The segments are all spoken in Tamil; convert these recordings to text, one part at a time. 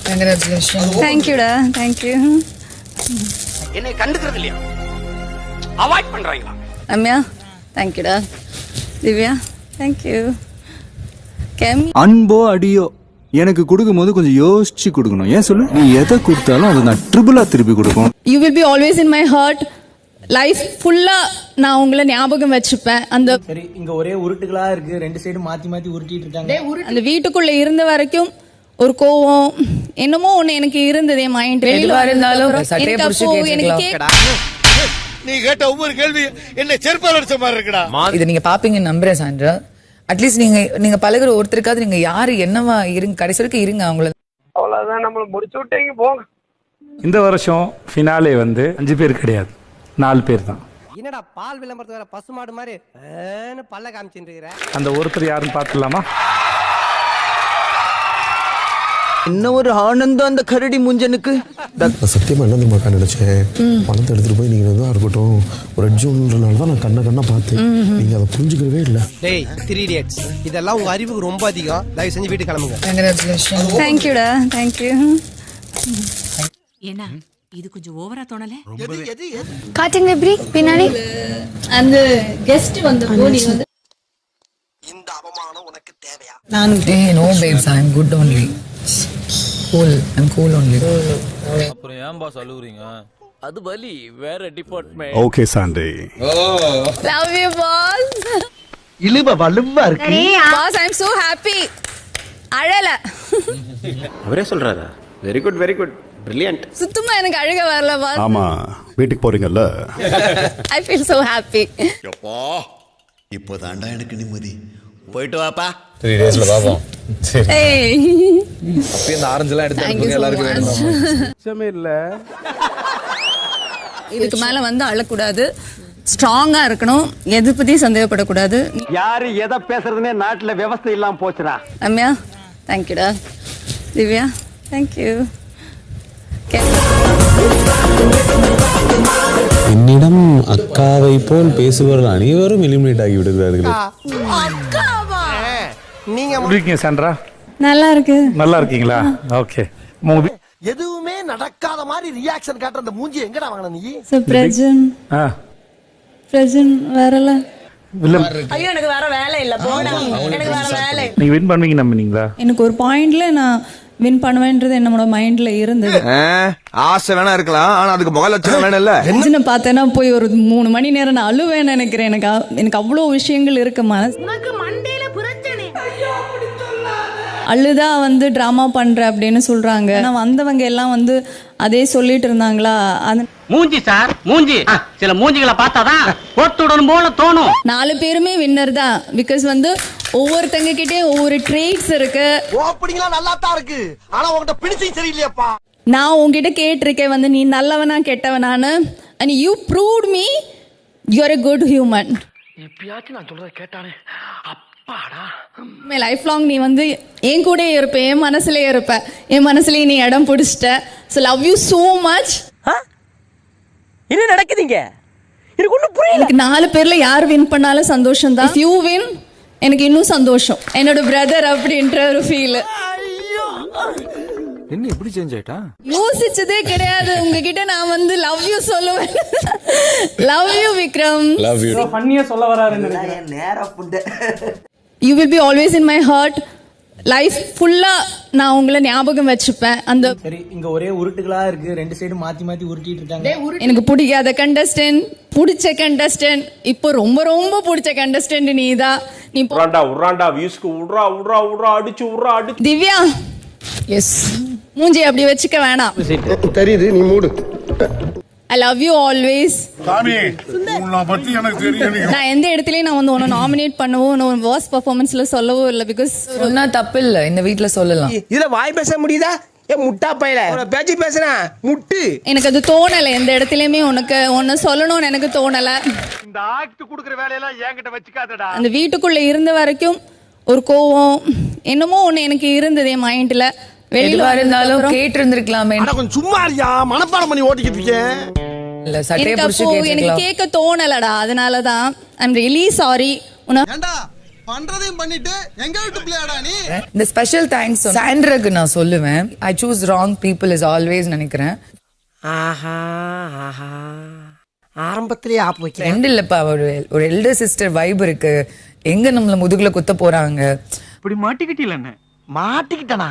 Congratulations. தேங்க்யூடா, தேங்க்யூ. என்னை கண்டுக்கிறது இல்லையா, அவாய்ட் பண்றாங்களா? ரம்யா தேங்க்யூடா. திவ்யா தேங்க்யூ. கேமி அன்போ அடியோ எனக்கு கொடுக்கும்போது கொஞ்சம் யோசிச்சு கொடுக்கணும். ஏன் சொல்லு, நீ எதை கொடுத்தாலும் அதை நான் ட்ரிபிளா திருப்பி கொடுப்போம். You will be always in my heart. Life ஃபுல்லா நான் உங்களை ஞாபகம் வச்சுப்பேன். அந்த சரி, இங்க ஒரே உருட்டுகளா இருக்கு, ரெண்டு சைடு மாத்தி மாத்தி உருட்டிட்டு இருக்காங்க. அந்த வீட்டுக்குள்ள இருந்த வரைக்கும் ஒரு கோவம் என்னமோ ஒண்ணு எனக்கு இருந்தது என் மைண்ட். எதுவா இருந்தாலும் சட்டையை புடிச்சு கேட்டுக்கலாம். நீ கேட்ட ஒவ்வொரு கேள்வி என்ன செருப்பால் அடிச்ச மாதிரி இருக்குடா. இது நீங்க பாப்பீங்க நம்புறேன் சாண்ட்ரா. அட்லீஸ்ட் நீங்க பழகுற ஒருத்தருக்காவது நீங்க யாரு என்னவா இருங்க, கடைசி வரைக்கும் இருங்க அவங்கள. அவ்வளவுதான், நம்மள முடிச்சு விட்டீங்க போங்க. இந்த வருஷம் ஃபினாலே 5 பேர் கிடையாது, 4 பேர் தான். என்னடா பால் விளம்பரத்து வேற பசுமாடு மாதிரி பல்ல காமிச்சுட்டு இருக்கிற. அந்த ஒருத்தர் யாருன்னு பார்த்துலாமா? என்ன ஒரு ஆனந்தம் அந்த கரடி முஞ்சனுக்கு. சத்தியமா என்ன தெரியுமா நினைச்சேன், பணத்தை எடுத்துட்டு போய் நீங்க தான் இருக்கட்டும் ஒரு ரெட் ஜோன்ன்றனால தான் நான் கண்ண பார்த்தேன். நீங்க அதை புரிஞ்சுக்கவே இல்லை. டேய் 3 idiots, இதெல்லாம் உங்க அறிவுக்கு ரொம்ப அதிகம். தயவு செஞ்சு வீட்டுக்கு கிளம்புங்க. Congratulations. தேங்க்யூடா, தேங்க்யூ. என்ன இது கொஞ்சம் ஓவரா தோணல? காட்டுங்க எப்படி பின்னாடி அந்த கெஸ்ட் வந்தப்போ நீ வந்து இந்த அவமானம் உனக்கு தேவையா? No babes, I'm good only. Cool, I'm cool only. அப்புறம் ஏன் பாஸ் அழுகுறீங்க? அது வலி வேற department. Okay Sandy. Love you boss. இழுவ வலுவா இருக்கு boss. I am so happy. அழல. அவரே சொல்றாரா? Very good, very good, brilliant. சுத்தமா எனக்கு அழுக வரல பாஸ். ஆமா, வீட்டுக்கு போறீங்கல்ல. I feel so happy. எப்பா இப்போதான்டா எனக்கு நிம்மதி. போயிட்டு வாப்பா. 3 daysல பாப்போம். ஏய் அப்ப இந்த ஆரஞ்சு எல்லாம் எடுத்து எல்லாருக்கும் வேணும். இல்ல இதுக்கு மேல அழக்கூடாது, ஸ்ட்ராங்கா இருக்கணும், எது பத்தி சந்தேகப்படக்கூடாது. யாரு எதை பேசுறதுனே நாட்டுல விவசாயம் இல்லாம போச்சுடா. ரம்யா தேங்க்யூடா. திவ்யா தேங்க்யூ. என்னிடம் அக்காவை போல் பேசுபவர்கள் அனைவரும் எலிமினேட் ஆகி விடுகிறார்கள். நீங்க இருக்கீங்க சாண்ட்ரா? நல்லா இருக்கு. நல்லா இருக்கீங்களா? ஓகே. மூவி எதுவுமே நடக்காத மாதிரி ரியாக்ஷன் காட்டுற அந்த மூஞ்சி எங்கடா வாங்கின நீ? பிரசன் வரல. ஐயோ எனக்கு வேற வேலை இல்ல, போடா. எனக்கு வேற வேலை. நீங்க வின் பண்ணுவீங்க நம்பினீங்களா? எனக்கு ஒரு பாயிண்ட்ல நான் வின் பண்ணுவேன்றது என்னோட மைண்ட்ல இருந்தது. ஆசை வேணா இருக்கலாம், ஆனா அதுக்கு முக லட்சணம் வேணும் இல்ல. என்ன பார்த்தேன்னா போய் ஒரு 3 மணி நேரம் நான் அழுவேன்னு நினைக்கிறேன். எனக்கு அவ்வளவு விஷயங்கள் இருக்கு மனசு. அழுதா டிராமா பண்ற அப்படின்னு சொல்றாங்க. நான் வந்தவங்க எல்லாம் அதே சொல்லிட்டு இருந்தாங்களா. மூஞ்சி சார், மூஞ்சி. சில மூஞ்சிகளை பார்த்தாதான் போட்டுடணும் போல தோணும். 4 பேருமே வின்னர் தான். பிகாஸ் ஒவ்வொருத்தங்க கிட்டே ஒவ்வொரு ட்ரேட்ஸ் இருக்கு. ஓப்பனிங்லாம் நல்லா தான் இருக்கு, ஆனா உன்கிட்ட பினிஷிங் சரியில்லையாப்பா. நான் உங்ககிட்ட கேட்டிருக்கேன் நீ நல்லவனா கெட்டவனான்னு. and you proved me you are a good human. எப்பயாச்சும் நான் சொல்றத கேட்டானே அப்பாடா. மை லைஃப் லாங் நீ என் கூட இருப்ப, என் மனசுலயே இருப்ப, என் மனசுலயே நீ இடம் பிடிச்சிட்ட. so love you so much. என்ன நடக்குதுங்க? எனக்கு ஒண்ணும் புரியல. எனக்கு 4 பேர்ல யார் வின் பண்ணாலும் சந்தோஷம் தான். you win எனக்கு இன்னும் சந்தோஷம். என்னோட பிரதர் அப்படின்ற ஒரு ஃபீல். என்ன இப்படி சேஞ்ச் ஆயிட்டா? யோசிச்சதே கிடையாது. உங்ககிட்ட நான் லவ் யூ சொல்லுவேன். Love you Vikram. Love you. ஃபன்னியா சொல்ல வராருன்னு நினைக்கிறேன். நேரா புண்டை. You will be always in my heart. Life ஃபுல்லா நான் உங்களை ஞாபகம் வச்சுப்பேன். அந்த சரி, இங்க ஒரே உருட்டுகளா இருக்கு, ரெண்டு சைடு மாத்தி மாத்தி உருட்டிட்டு இருக்காங்க. எனக்கு பிடிக்காத கண்டஸ்டன்ட், பிடிச்ச கண்டஸ்டன்ட், இப்போ ரொம்ப ரொம்ப பிடிச்ச கண்டஸ்டன்ட் நீதான். நீ உராண்டா வீஸ்க்கு உட்ரா அடிச்சு திவ்யா. எஸ், மூஞ்சி அப்படி வச்சுக்க வேணாம். தெரியுது, நீ மூடு. I love you always. சாமி, உன்னை பத்தி எனக்கு தெரியும். நான் எந்த இடத்துலயும் நான் உன்னை நாமினேட் பண்ணவோ உன் வர்ஸ்ட் பெர்ஃபார்மன்ஸ்ல சொல்லவோ இல்ல. பிகாஸ் சொன்னா தப்பு இல்ல, இந்த வீட்ல சொல்லலாம். இதுல வாய் பேச முடியுதா? முட்டா பையல பேச்சு பேசுறேன் முட்டு. எனக்கு அது தோணல. எந்த இடத்துலயுமே ஒன்னு சொல்லணும்னு எனக்கு தோணல. இந்த ஆக்ட் குடுக்குற வேலையெல்லாம் என்கிட்ட வச்சுக்காதடா. அந்த வீட்டுக்குள்ள இருந்த வரைக்கும் ஒரு கோவம் என்னமோ ஒண்ணு எனக்கு இருந்தது என் மைண்ட்ல. வெளியில இருந்தாலும் கேட்டு இருந்திருக்கலாமே. கொஞ்சம் சும்மா இருயா, மனப்பாடம் பண்ணி ஓட்டிக்கிட்டு இருக்கேன். இல்ல சட்டையை புடிச்சு எனக்கு கேட்க தோணலடா. அதனாலதான் ஐ அம் ரியலி சாரி. ஏண்டா பண்றதையும் பண்ணிட்டு எங்க விட்டு பிள்ளையாடா நீ? இந்த ஸ்பெஷல் தேங்க்ஸ் சாண்ட்ராக்கு நான் சொல்லுவேன். I choose wrong people is always நினைக்கிறேன். ஆஹா ஆஹா ஆரம்பத்திலேயே ஆப் வைக்கிறேன். ரெண்டு இல்லப்பா, ஒரு எல்டர் சிஸ்டர் வைப் இருக்கு. எங்க நம்மள முதுகுல குத்த போறாங்க. இப்படி மாட்டிக்கிட்டீல என்ன? மாட்டிக்கிட்டனா?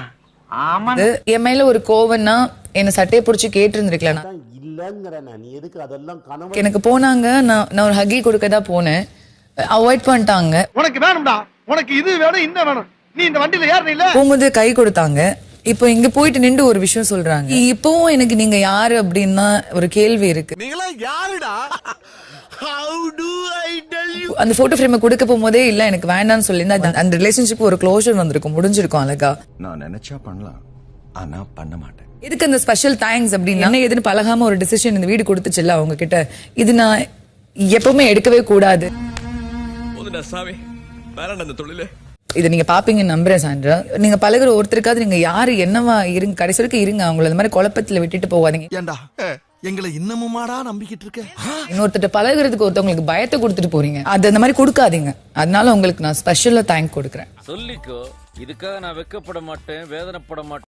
ஆமா. என் மேல ஒரு கோவம்னா என்ன சட்டையை பிடிச்சி கேட்டு இருந்திருக்கலாம். எனக்கு போனாங்க, நான் ஒரு ஹக்கி கொடுக்க தான் போனேன். அவாய்ட் பண்ணிட்டாங்க. உனக்கு வேணும்டா, உனக்கு இது வேணும் இன்னும் வேணும், நீ இந்த வண்டியில ஏறணும் இல்ல? போகும்போது கை கொடுத்தாங்க. இப்போ இங்க போயிட்டு நின்று ஒரு விஷயம் சொல்றாங்க. இப்பவும் எனக்கு நீங்க யாரு அப்படின்னா ஒரு கேள்வி இருக்கு. நீங்களா யாருடா? How do I tell you? அந்த போட்டோ ஃப்ரேமை கொடுக்க போகும்போதே இல்ல எனக்கு வேண்டாம்னு சொல்லியிருந்தா அந்த ரிலேஷன்ஷிப் ஒரு க்ளோஷர் வந்திருக்கும், முடிஞ்சிருக்கும் அழகா. நான் நினைச்சா பண்ணலாம், ஆனா பண்ண மாட்டேன். எதுக்கு அந்த ஸ்பெஷல் தேங்க்ஸ் அப்படின்னா என்ன எதுன்னு பழகாம ஒரு டிசிஷன் இந்த வீடு கொடுத்துச்சுல்ல அவங்க கிட்ட. இது நான் எப்பவுமே எடுக்கவே கூடாது. இதை நீங்க பாப்பீங்கன்னு நம்புறேன் சாண்ட்ரா. நீங்க பழகுற ஒருத்தருக்காவது நீங்க யாரு என்னவா இருங்க, கடைசி வரைக்கும் இருங்க. அவங்கள அந்த மாதிரி குழப்பத்துல விட்டுட்டு போகாதீங்க. ஏண்டா எங்களை இன்னமுமாடா நம்பிக்கிட்டு இருக்க? இன்னொருத்தட்ட பழகுறதுக்கு ஒருத்தவங்களுக்கு பயத்தை கொடுத்துட்டு போறீங்க. அது அந்த மாதிரி கொடுக்காதீங்க. அதனால உங்களுக்கு நான் ஸ்பெஷலா தேங்க் கொடுக்குறேன். சொல்லிக்கோ, இதுக்காக நான் வெக்கப்பட மாட்டேன், வேதனைப்பட மாட்டேன்.